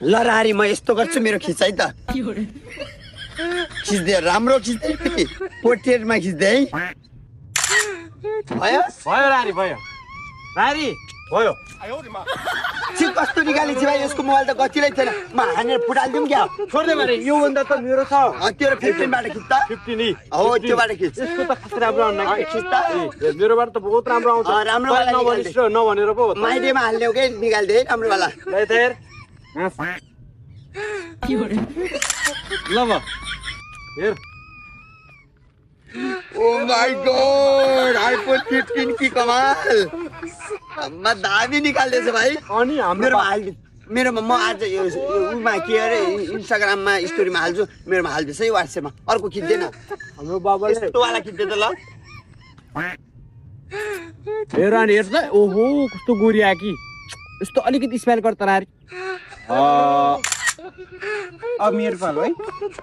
ल रारी म यस्तो गर्छु मेरो खिचाइ त खिच्दे राम्रो खिच्दे पोर्ट्रेटमा खिच्दे है भयो भयो रारी भयो रारी भयो छि कस्तो निकाले छि भाइ यसको मोबाइल त गतिलै थिएन म हानेर फुटाल्दिउँ क्या छोड्दे भने यो भन्दा त मेरो छ तेरो 15 बाट खिच्छ 50 नि हो त्योबाट खिच यसको त खास राम्रो आउन खिच्छ मेरोबाट त बहुत राम्रो आउँछ राम्रो वाला नभनिस् नभनेर पो माइडेमा हाल्ने हो के निकाल्दे है राम्रो वाला ल तयार ल अब हेर ओ माय गॉड आईफोन 15 की कमाल म दामी निकाल्दैछ भाइ अनि मेरोमा हाल्दे मेरोमा म आज यो उमा के अरे इन्स्टाग्राममा स्टोरीमा हाल्छु मेरोमा हाल्दैछ है व्हाट्सएपमा अर्को खिच्दैन हाम्रो बाबाले यस्तो वाला खिच्दै त ल हेर अनि हेर्छ त ओहो कस्तो गोरी आयो कि यस्तो अलिकति स्माइल गर तरारी अब मेरो पालो है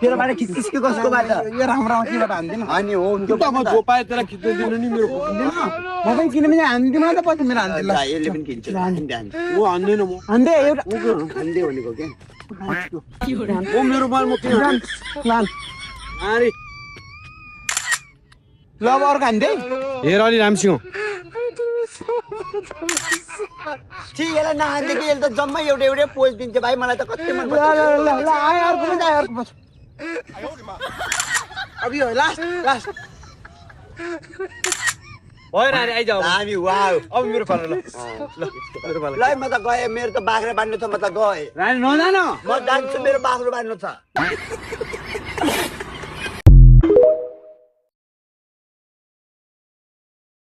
तेरोबाट खिच्दिस् कि कसकोबाट यो राम्रो आउँछबाट हान्दिन अनि हो त्यो त म जो पाए त्यसलाई खिच्दै दिनु नि मेरो म पनि किनभने हान्दिन त पछि मेरो हान्दिन ल यसले पनि खिच्छ म हान्दैन म हान्दै एउटा हान्दै भनेको के ओ मेरो बाल म किन लान अरे ल अब अर्को हान्दै हेर अलि रामसिंह छि यसलाई नहान्दै कि यसले त जम्मै एउटै एउटै पोज दिन्छ भाइ मलाई त कति मन ल ल ल आयो अर्को पनि आयो अर्को पछि अब यो लास्ट लास्ट भयो रानी आइज दामी वाउ अब मेरो पालो ल मेरो पालो ल म त गएँ मेरो त बाख्रा बान्नु छ म त गएँ रानी नजान म जान्छु मेरो बाख्रो बान्नु छ